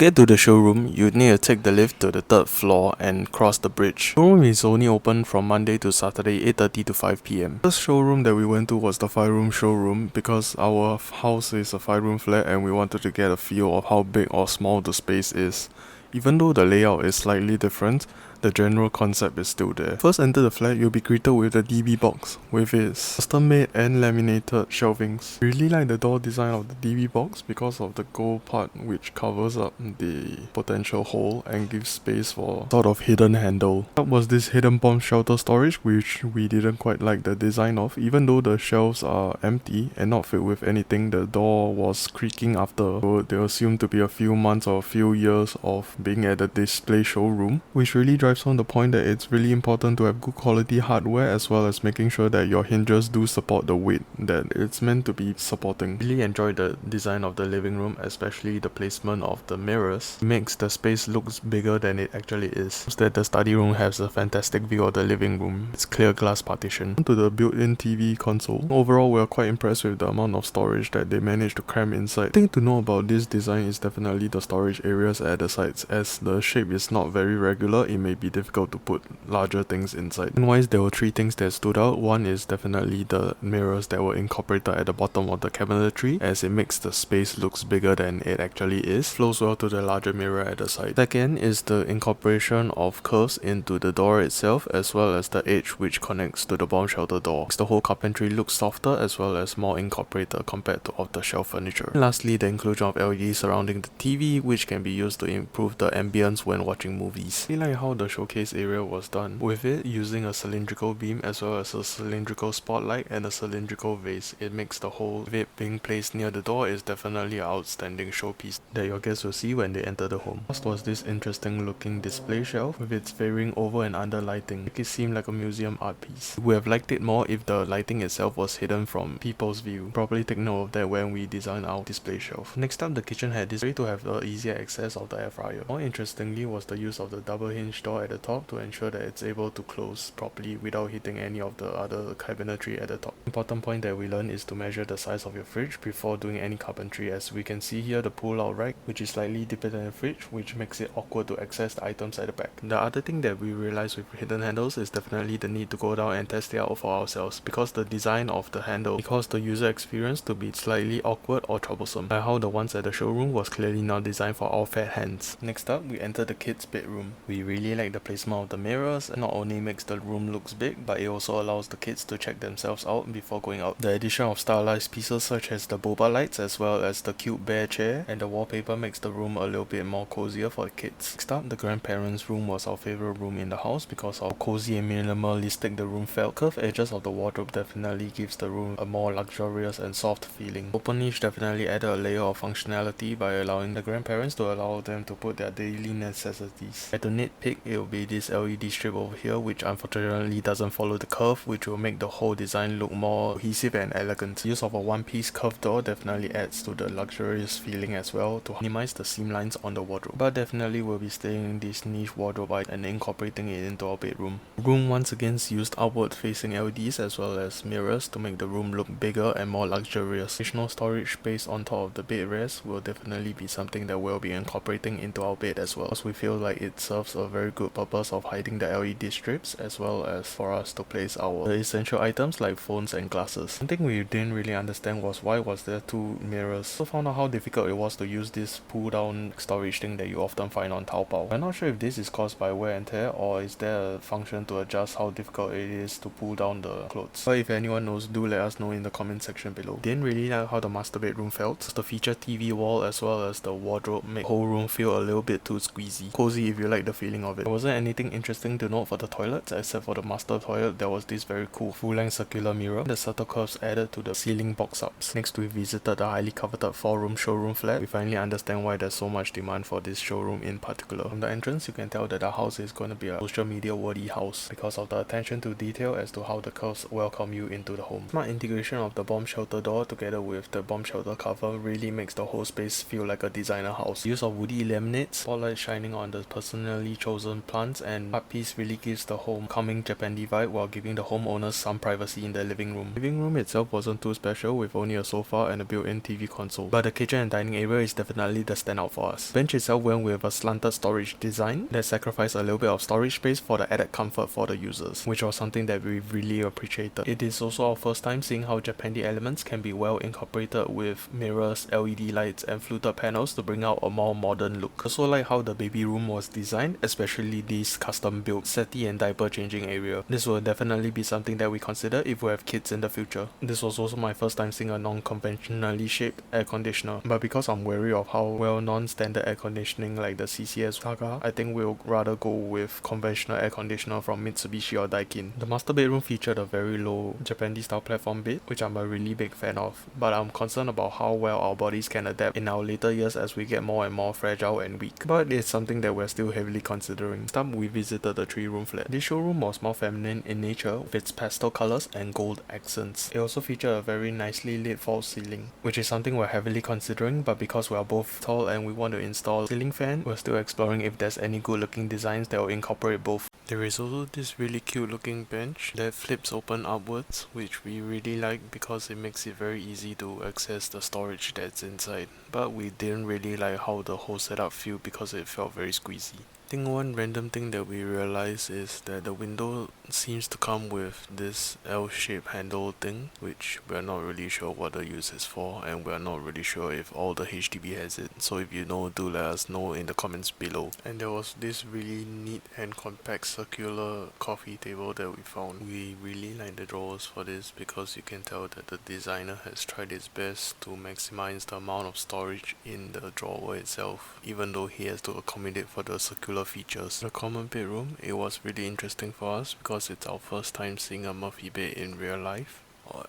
get to the showroom, you'd need to take the lift to the third floor and cross the bridge. Showroom is only open from Monday to Saturday 8:30 to 5 p.m. The first showroom that we went to was the 5-room showroom because our house is a 5-room flat and we wanted to get a feel of how big or small the space is. Even though the layout is slightly different, the general concept is still there. First enter the flat, you'll be greeted with a DB box with its custom-made and laminated shelvings. I really like the door design of the DB box because of the gold part which covers up the potential hole and gives space for sort of hidden handle. That was this hidden bomb shelter storage which we didn't quite like the design of. Even though the shelves are empty and not filled with anything, the door was creaking after. So they assumed to be a few months or a few years of being at the display showroom, which really drives home the point that it's really important to have good quality hardware as well as making sure that your hinges do support the weight that it's meant to be supporting. Really enjoyed the design of the living room, especially the placement of the mirrors. It makes the space looks bigger than it actually is. Instead, the study room has a fantastic view of the living room. It's clear glass partition. To the built-in TV console. Overall, we are quite impressed with the amount of storage that they managed to cram inside. The thing to know about this design is definitely the storage areas at the sides. As the shape is not very regular, it may be difficult to put larger things inside. And wise, there were 3 things that stood out. One is definitely the mirrors that were incorporated at the bottom of the cabinetry, as it makes the space looks bigger than it actually is. Flows well to the larger mirror at the side. Second is the incorporation of curves into the door itself, as well as the edge which connects to the bomb shelter door. Makes the whole carpentry look softer as well as more incorporated compared to off-the-shelf furniture. And lastly, the inclusion of LEDs surrounding the TV, which can be used to improve the ambience when watching movies. I like how the showcase area was done, with it using a cylindrical beam as well as a cylindrical spotlight and a cylindrical vase. It makes the whole of it being placed near the door is definitely an outstanding showpiece that your guests will see when they enter the home. First was this interesting looking display shelf with its varying over and under lighting. It seemed like a museum art piece. We would have liked it more if the lighting itself was hidden from people's view. Probably take note of that when we design our display shelf. Next up, the kitchen had this way to have easier access of the air fryer. More interestingly was the use of the double hinge door at the top to ensure that it's able to close properly without hitting any of the other cabinetry at the top. Important point that we learned is to measure the size of your fridge before doing any carpentry, as we can see here the pull-out rack which is slightly deeper than the fridge, which makes it awkward to access the items at the back. The other thing that we realized with hidden handles is definitely the need to go down and test it out for ourselves, because the design of the handle caused the user experience to be slightly awkward or troublesome, like how the ones at the showroom was clearly not designed for our fat hands. Next up, we enter the kids' bedroom. We really like the placement of the mirrors. It not only makes the room looks big, but it also allows the kids to check themselves out before going out. The addition of stylized pieces such as the boba lights as well as the cute bear chair and the wallpaper makes the room a little bit more cozier for the kids. Next up, the grandparents' room was our favorite room in the house because of how cozy and minimalistic the room felt. Curved edges of the wardrobe definitely gives the room a more luxurious and soft feeling. Open niche definitely added a layer of functionality by allowing the grandparents to allow them to put their daily necessities. At the nitpick, it will be this LED strip over here, which unfortunately doesn't follow the curve, which will make the whole design look more cohesive and elegant. The use of a one-piece curved door definitely adds to the luxurious feeling as well to minimize the seam lines on the wardrobe. But definitely we'll be staying in this niche wardrobe and incorporating it into our bedroom. The room once again used outward facing LEDs as well as mirrors to make the room look bigger and more luxurious. Additional storage space on top of the bed rest will definitely be something that we'll be incorporating into our bed as well, because we feel like it serves a very good purpose of hiding the LED strips as well as for us to place our essential items like phones and glasses. One thing we didn't really understand was why was there 2 mirrors. So found out how difficult it was to use this pull down storage thing that you often find on Taobao. I'm not sure if this is caused by wear and tear or is there a function to adjust how difficult it is to pull down the clothes. But if anyone knows, do let us know in the comment section below. Didn't really like how the master bedroom felt. The feature TV wall as well as the wardrobe make the whole room feel a little bit too squeezy. Cozy if you like the feeling of it. There wasn't anything interesting to note for the toilets, except for the master toilet there was this very cool full-length circular mirror. The subtle curves added to the ceiling box-ups. Next we visited the highly coveted 4-room showroom flat. We finally understand why there's so much demand for this showroom in particular. From the entrance you can tell that the house is going to be a social media worthy house because of the attention to detail as to how the curves welcome you into the home. Smart integration of the bomb shelter door together with the bomb shelter cover really makes the whole space feel like a designer house. Use of woody laminates, spotlight shining on the personally chosen some plants, and art piece really gives the home calming Japanese vibe while giving the homeowners some privacy in the living room. The living room itself wasn't too special with only a sofa and a built-in TV console, but the kitchen and dining area is definitely the standout for us. The bench itself went with a slanted storage design that sacrificed a little bit of storage space for the added comfort for the users, which was something that we really appreciated. It is also our first time seeing how Japanese elements can be well incorporated with mirrors, LED lights and fluted panels to bring out a more modern look. Also like how the baby room was designed, especially this custom built settee and diaper changing area. This will definitely be something that we consider if we have kids in the future. This was also my first time seeing a non-conventionally shaped air conditioner, but because I'm wary of how well non-standard air conditioning like the CCS saga, I think we'll rather go with conventional air conditioner from Mitsubishi or Daikin. The master bedroom featured a very low Japanese style platform bed, which I'm a really big fan of, but I'm concerned about how well our bodies can adapt in our later years as we get more and more fragile and weak, but it's something that we're still heavily considering. Next up, we visited the 3-room flat. This showroom was more feminine in nature with its pastel colors and gold accents. It also featured a very nicely lit false ceiling, which is something we're heavily considering, but because we are both tall and we want to install a ceiling fan, we're still exploring if there's any good looking designs that will incorporate both. There is also this really cute looking bench that flips open upwards, which we really like because it makes it very easy to access the storage that's inside, but we didn't really like how the whole setup felt because it felt very squeezy. I think one random thing that we realized is that the window seems to come with this L-shaped handle thing, which we're not really sure what the use is for, and we're not really sure if all the HDB has it. So if you know, do let us know in the comments below. And there was this really neat and compact circular coffee table that we found. We really like the drawers for this because you can tell that the designer has tried his best to maximize the amount of storage in the drawer itself, even though he has to accommodate for the circular features. The common bedroom, it was really interesting for us because it's our first time seeing a Murphy bed in real life,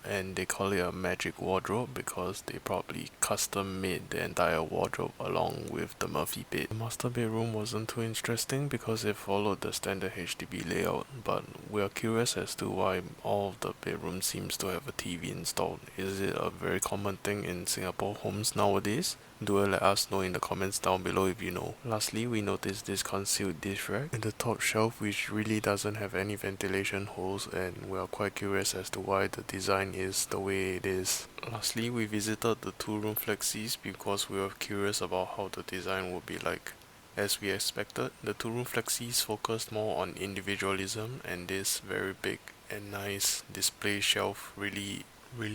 and they call it a magic wardrobe because they probably custom made the entire wardrobe along with the Murphy bed. The master bedroom wasn't too interesting because it followed the standard HDB layout, but we are curious as to why all of the bedrooms seems to have a TV installed. Is it a very common thing in Singapore homes nowadays? Do let us know in the comments down below if you know. Lastly, we noticed this concealed dish rack in the top shelf, which really doesn't have any ventilation holes, and we are quite curious as to why the design is the way it is. Lastly, we visited the 2-room flexis because we were curious about how the design would be like. As we expected, the 2-room flexis focused more on individualism, and this very big and nice display shelf really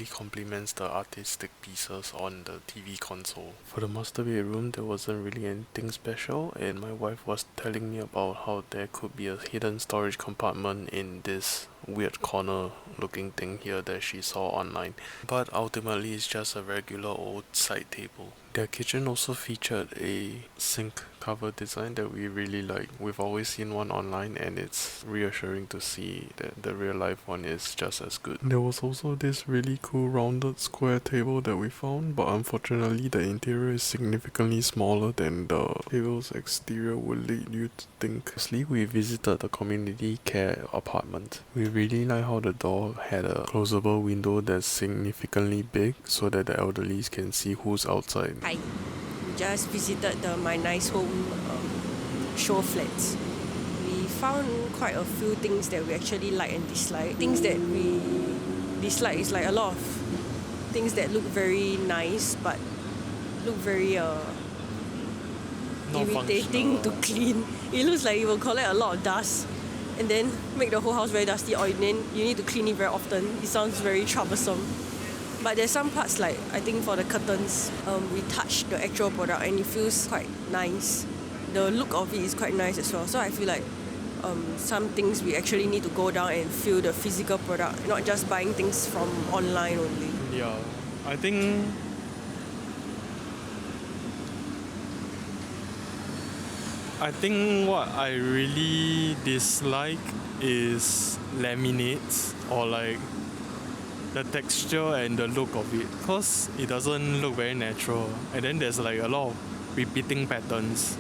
complements the artistic pieces on the TV console. For the master bedroom, there wasn't really anything special, and my wife was telling me about how there could be a hidden storage compartment in this weird corner looking thing here that she saw online, but ultimately it's just a regular old side table. Their kitchen also featured a sink cover design that we really like. We've always seen one online, and it's reassuring to see that the real life one is just as good. There was also this really cool rounded square table that we found, but unfortunately the interior is significantly smaller than the table's exterior would lead you to think. Firstly, we visited the community care apartment. We really like how the door had a closable window that's significantly big so that the elderlies can see who's outside. Hi, we just visited the MyNiceHome show flats. We found quite a few things that we actually like and dislike. Things that we dislike is like a lot of things that look very nice but look very irritating to clean. It looks like it will collect a lot of dust and then make the whole house very dusty, or then you need to clean it very often. It sounds very troublesome. But there's some parts, like I think for the curtains, we touched the actual product and it feels quite nice. The look of it is quite nice as well. So I feel like some things we actually need to go down and feel the physical product, not just buying things from online only. Yeah, I think what I really dislike is laminates, or like the texture and the look of it, because it doesn't look very natural, and then there's like a lot of repeating patterns,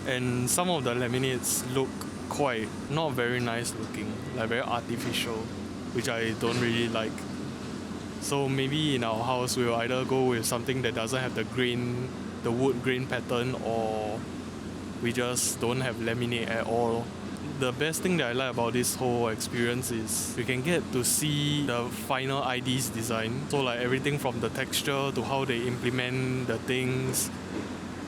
and some of the laminates look quite not very nice looking, like very artificial, which I don't really like. So maybe in our house we'll either go with something that doesn't have the wood grain pattern, or we just don't have laminate at all. The best thing that I like about this whole experience is you can get to see the final ID's design. So like everything from the texture to how they implement the things,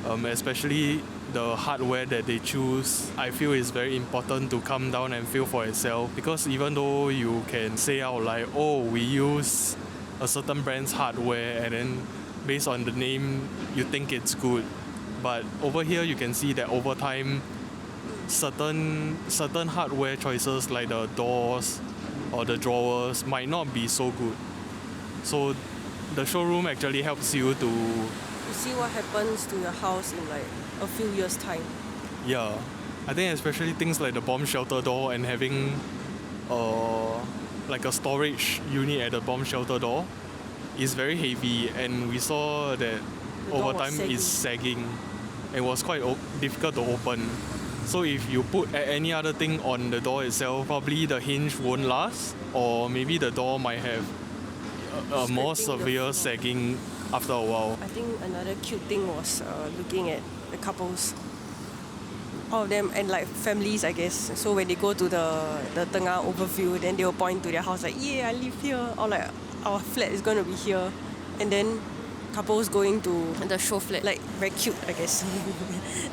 especially the hardware that they choose. I feel it's very important to come down and feel for yourself, because even though you can say out like, oh, we use a certain brand's hardware, and then based on the name you think it's good, but over here you can see that over time certain hardware choices like the doors or the drawers might not be so good. So the showroom actually helps you to see what happens to your house in like a few years' time. Yeah, I think especially things like the bomb shelter door and having like a storage unit at the bomb shelter door is very heavy, and we saw that over time it's sagging and was quite difficult to open. So if you put any other thing on the door itself, probably the hinge won't last, or maybe the door might have a more severe sagging after a while. I think another cute thing was looking at the couples. All of them, and like families, I guess. So when they go to the Tengah overview, then they will point to their house like, yeah, I live here, or like our flat is going to be here. And then couples going to the show flat, like very cute, I guess.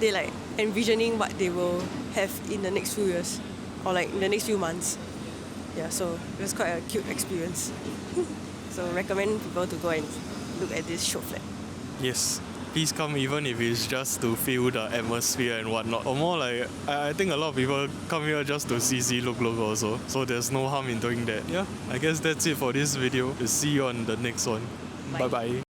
They like envisioning what they will have in the next few years, or like in the next few months. Yeah, so it was quite a cute experience. So recommend people to go and look at this show flat. Yes, please come, even if it's just to feel the atmosphere and whatnot. Or more like, I think a lot of people come here just to see look also. So there's no harm in doing that. Yeah, I guess that's it for this video. We'll see you on the next one. Bye bye.